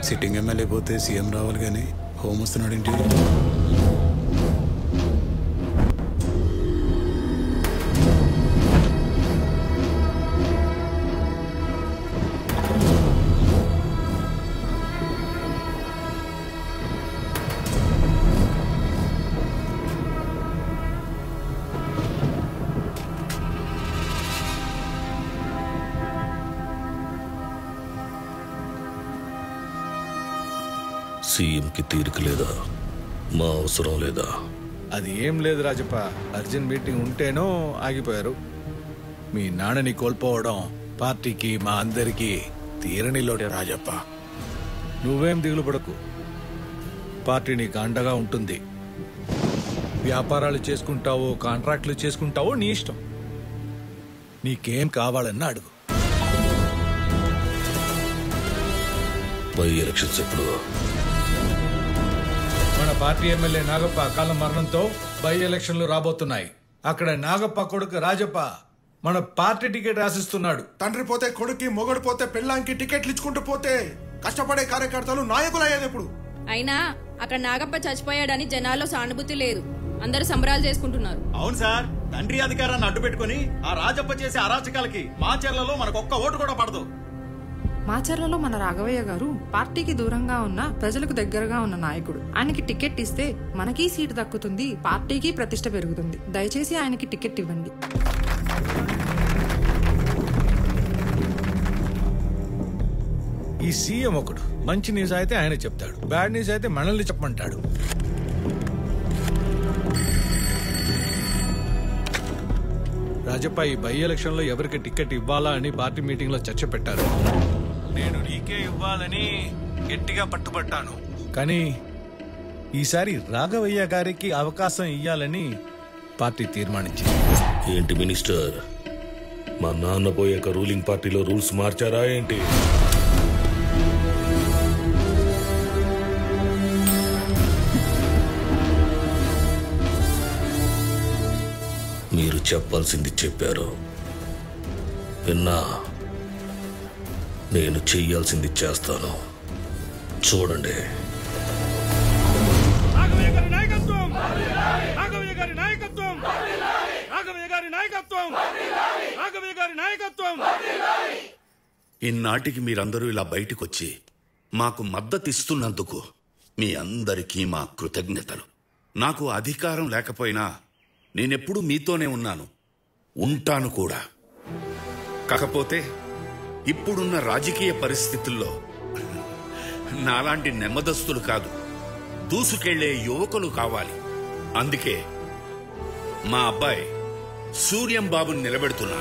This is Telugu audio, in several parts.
సిట్టింగ్ ఎమ్మెల్యే పోతే సీఎం రావాలి కానీ హోమ్ వస్తున్నాడు ఇంటికి. సీఎంకి తీరిక లేదా? మా అవసరం లేదా? అది ఏం లేదు రాజప్ప. అర్జెంట్ మీటింగ్ ఉంటేనో ఆగిపోయారు. మీ నాన్నని కోల్పోవడం పార్టీకి మా అందరికీ తీరని లోటే రాజప్ప. నువ్వేం దిగులు పడకు. పార్టీ నీకు అండగా ఉంటుంది. వ్యాపారాలు చేసుకుంటావో కాంట్రాక్టులు చేసుకుంటావో నీ ఇష్టం. నీకేం కావాలన్నా అడుగు. బై ఎలక్షన్స్ ఎప్పుడు? మన పార్టీ ఎమ్మెల్యే నాగప్ప అకాల మరణంతో బై ఎలక్షన్లు రాబోతున్నాయి. అక్కడ నాగప్ప కొడుకు రాజప్ప మన పార్టీ టికెట్ ఆశిస్తున్నాడు. తండ్రి పోతే కొడుక్కి, మొగడు పోతే పెళ్ళాంకి టికెట్లు ఇచ్చుకుంటూ పోతే కష్టపడే కార్యకర్తలు నాయకులు అయ్యేది ఎప్పుడు? అయినా అక్కడ నాగప్ప చచ్చిపోయాడని జనాల్లో సానుభూతి లేదు. అందరూ సంబరాలు చేసుకుంటున్నారు. అవును సార్, తండ్రి అధికారాన్ని అడ్డు పెట్టుకుని ఆ రాజప్ప చేసే అరాచకాలకి మాచర్లలో మనకు ఒక్క ఓటు కూడా పడదు. మాచర్లలో మన రాఘవయ్య గారు పార్టీకి దూరంగా ఉన్న ప్రజలకు దగ్గరగా ఉన్న నాయకుడు. ఆయనకి టికెట్ ఇస్తే మనకి సీటు దక్కుతుంది, పార్టీకి ప్రతిష్ట పెరుగుతుంది. దయచేసి ఆయనకి టికెట్ ఇవ్వండి. ఈ సీఎం ఒకడు మంచి న్యూస్ అయితే ఆయన చెప్తాడు, బ్యాడ్ న్యూస్ అయితే మనల్ని చెప్పమంటాడు. రాజప్ప ఈ బై ఎలక్షన్ లో ఎవరికి టికెట్ ఇవ్వాలా అని పార్టీ మీటింగ్ లో చర్చ పెట్టారు. నేను నీకే ఇవ్వాలని గట్టిగా పట్టుబట్టాను. కానీ ఈసారి రాఘవయ్య గారికి అవకాశం ఇవ్వాలని పార్టీ తీర్మానించింది. ఏంటి మినిస్టర్, మా నాన్న పోయాక రూలింగ్ పార్టీలో రూల్స్ మార్చారా ఏంటి? మీరు చెప్పాల్సింది చెప్పారు, విన్నా. నేను చెయ్యాల్సింది చేస్తాను. చూడండి. ఇన్నాటికి మీరందరూ ఇలా బయటకొచ్చి మాకు మద్దతిస్తున్నందుకు మీ అందరికీ మా కృతజ్ఞతలు. నాకు అధికారం లేకపోయినా నేనెప్పుడూ మీతోనే ఉన్నాను, ఉంటాను కూడా. కాకపోతే ఇప్పుడున్న రాజకీయ పరిస్థితుల్లో నాలాంటి నెమ్మదస్తులు కాదు, దూసుకెళ్లే యువకులు కావాలి. అందుకే మా అబ్బాయి సూర్యం బాబుని నిలబెడుతున్నా.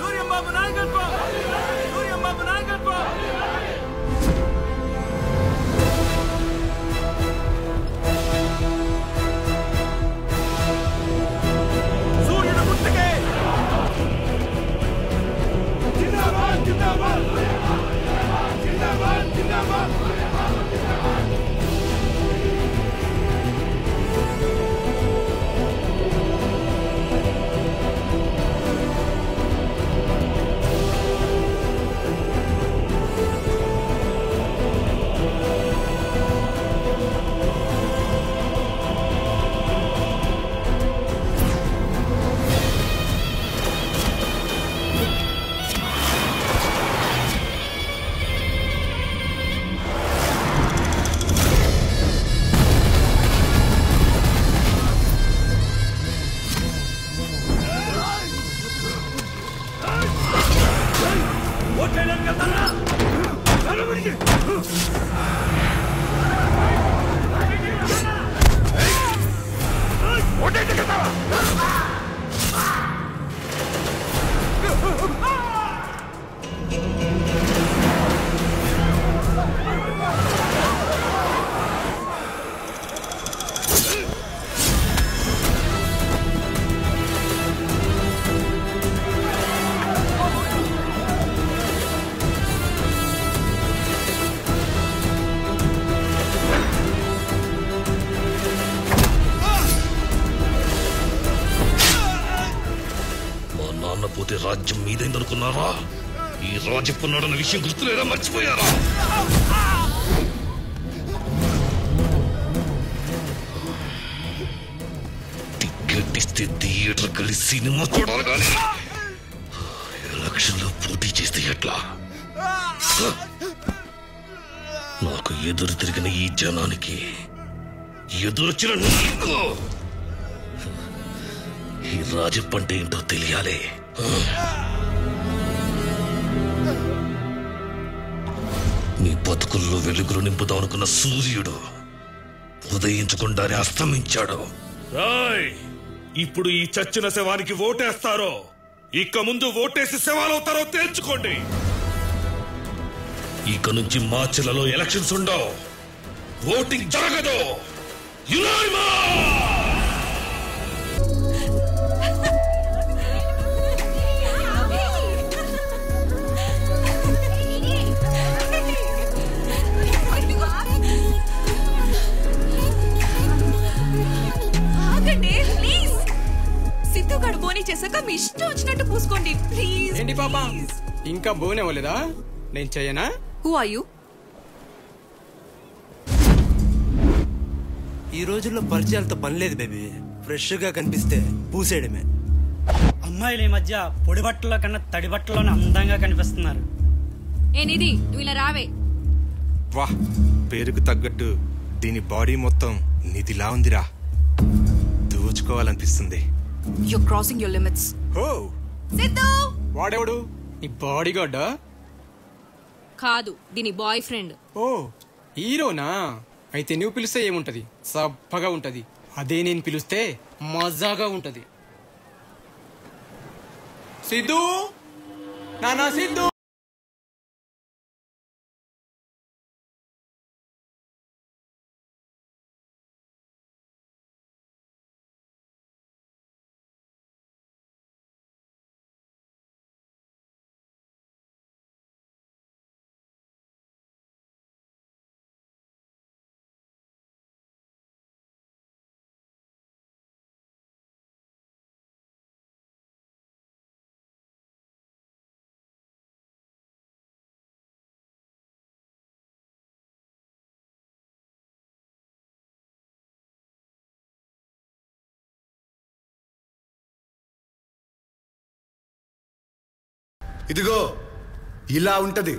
పోతే రాజ్యం మీదైందనుకున్నారా? ఈ రాజప్పన్నాడన్న విషయం గుర్తులేదా? మర్చిపోయారా? చేస్తే థియేటర్ కలిసి సినిమా చూడాలి కానీ ఎలక్షన్ లో పోటీ చేస్తే ఎట్లా? నాకు ఎదురు తిరిగిన ఈ జనానికి ఎదురొచ్చిన నీకు ఈ రాజప్ప అంటే ఏంటో తెలియాలి. మీ బతుకుల్లో వెలుగులు నింపుదాం అనుకున్న సూర్యుడు ఉదయించకుండానే అస్తమించాడు. ఇప్పుడు ఈ చచ్చిన శవానికి ఓటేస్తారో ఇక ముందు ఓటేసి శవాలవుతారో తేల్చుకోండి. ఇక నుంచి మార్చిలలో ఎలక్షన్స్ ఉండవు, ఓటింగ్ జరగదు. సిద్ధుగాడు బోని చేశాక మీ ఇష్టం వచ్చినట్టు పూసుకోండి ప్లీజ్. ఏంటి పాపా ఇంకా బోన్ అవ్వలేదా? నేను చెయ్యనా? Who are you? ఈ రోజుల్లో పరిచయాలతో పని లేదు బేబీ. ఫ్రెష్ గా కనిపిస్తే పూసేయడమే. అమ్మాయిలు ఈ మధ్య పొడి బట్టలో కన్నా తడి బట్టలోనే అందంగా కనిపిస్తున్నారు. ఏనిది నువ్వు ఇలా రావే. వాహ్, పేరుకు తగ్గట్టు దీని బాడీ మొత్తం నిధిలా ఉందిరా. దోచుకోవాలనిపిస్తుంది. You crossing your limits. ఓ సిద్ధు వాడెవడు? నీ బాడీ గార్డా? కాదు, దీని బాయ్ ఫ్రెండ్. ఓ హీరోనా? అయితే నువ్వు పిలిస్తే ఏముంటది? సబ్బగా ఉంటది. అదే నేను పిలిస్తే మజాగా ఉంటది. సిద్ధు, నానా సిద్ధు. ఇదిగో ఇలా ఉంటది.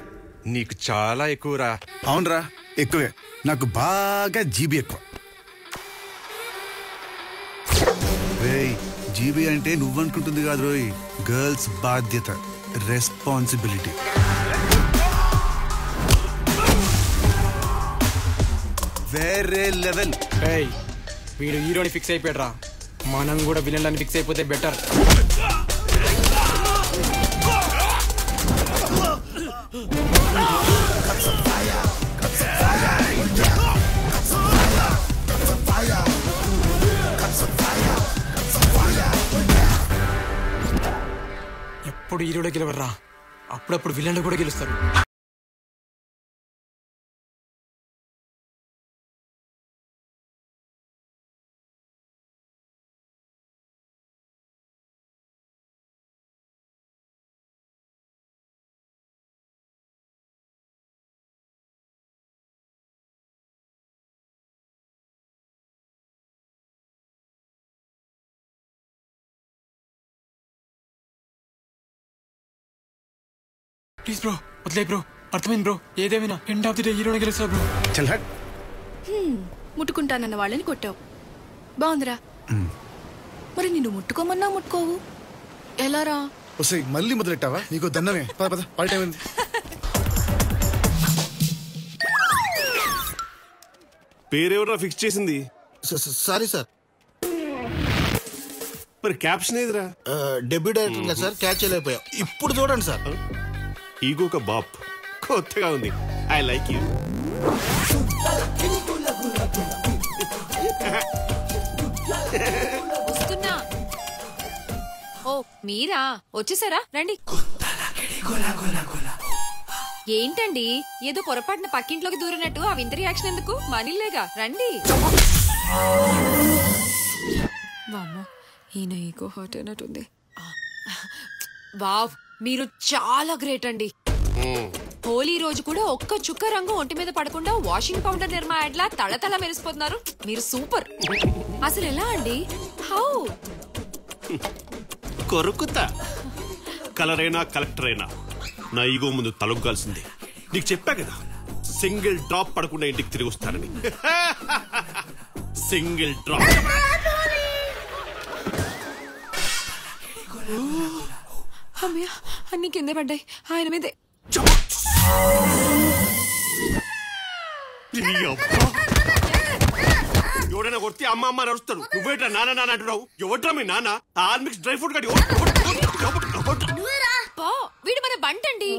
నీకు చాలా ఎక్కువరా. అవునరా, ఎక్కువే. నాకు బాగా జీబీ ఎక్కువ. జీబీ అంటే నువ్వనుకుంటుంది కాదు రోయ్, గర్ల్స్ బాధ్యత, రెస్పాన్సిబిలిటీ. వేరే లెవెల్. వీడు హీరోని ఫిక్స్ అయిపోయాడు రా. మనం కూడా విలన్లని ఫిక్స్ అయిపోతే బెటర్. ఎప్పుడు హీరోడే గెలవర్రా, అప్పుడప్పుడు విలన్లు కూడా గెలుస్తారు. ప్లీజ్ బ్రో, వదిలే బ్రో. అర్థమైంది బ్రో. ఏదేమైనా ఎండ్ ఆఫ్ ది డే హీరోని గెలుస్తా బ్రో. ముట్టుకుంటానన్న వాళ్ళని కొట్టావు, బాగుందిరా. మరి నిన్ను ముట్టుకోమన్నా ముట్టుకోవు, ఎలారా? మళ్ళీ మొదలెట్టావా? నీకు దన్నమే. పద పద, పార్టీ టైం ఉంది. పేరెవరా ఫిక్స్ చేసింది? Sorry sir. మరి క్యాప్షన్ ఏదిరా? డెబ్యూ డైరెక్టర్ కదా సార్, క్యాచ్ చేయలేకపోయా. ఇప్పుడు చూడండి సార్. ఈగో క బాప్, కొత్తగా ఉంది. I like you. వస్తున్నా. ఓ మీరా, వచ్చేసారా? రండి. ఏంటండి ఏదో పొరపాటున పక్కింట్లోకి దూరినట్టు ఆ వింత రియాక్షన్ ఎందుకు? మనీలేగా, రండి. వామ్మో, ఈయన ఈగో హర్ట్ అయినట్టుంది. వావ్, మీరు చాలా గ్రేట్ అండి. హోలీ రోజు కూడా ఒక్క చుక్క రంగు ఒంటి మీద పడకుండా వాషింగ్ పౌడర్ నిర్మా యాడ్లా తళతళ మెరిసిపోతున్నారు. మీరు సూపర్. అసలు ఎలా అండి? హౌ? కొరుకుతా. కలర్ అయినా కలెక్టర్ అయినా నా ఈగో ముందు తలొగ్గాల్సిందే. నీకు చెప్పా కదా సింగిల్ డ్రాప్ పడకుండా ఇంటికి తిరిగి వస్తానని. Single drop. అమ్మయ్య, అన్ని కింద పడ్డాయి ఆయన మీదే. ఎవడైనా కొడితే అమ్మ అమ్మ నడుస్తాడు. నువ్వేట్రా నాన్న నాన్న అంటున్నావు? ఎవట్రా మీ నాన్న? ఆర్మిక్స్ డ్రై ఫ్రూట్ గడి వీడు మన బంటండి.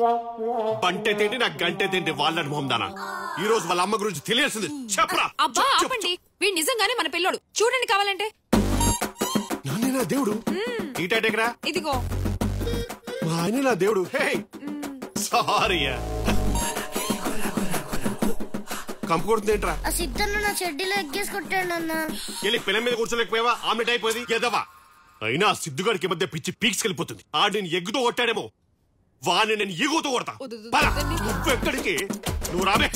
బంటే తింటే నాకు గంటే తింటే వాళ్ళని మొహందానా. ఈ రోజు వాళ్ళ అమ్మ గురించి తెలియాల్సింది చెప్పరా. అబ్బా ఆపండి, వీడు నిజంగానే మన పిల్లోడు. చూడండి కావాలంటే. నాన్న నా దేవుడు. ఈ టాటేకరా ఇదిగో మా ఆయన నా దేవుడు. సారీ కంపు కొడుతుంది ఏంట్రా? ఆ సిద్ధన్న నా చెడ్డీలో ఎగ్గేసి కొట్టాడు అన్న. వెళ్ళి పిల్ల మీద కూర్చోలేకపోయావా? ఆమ్లెట్ అయిపోయింది ఎదవా. అయినా సిద్ధుగాడికి మధ్య పిచ్చి పీక్స్ వెళ్ళిపోతుంది. ఆడు నేను ఎగ్గుతో కొట్టాడేమో, వాడిని నేను ఈగోతో కొడతా. నువ్వెక్కడికి? నువ్వు రాబే.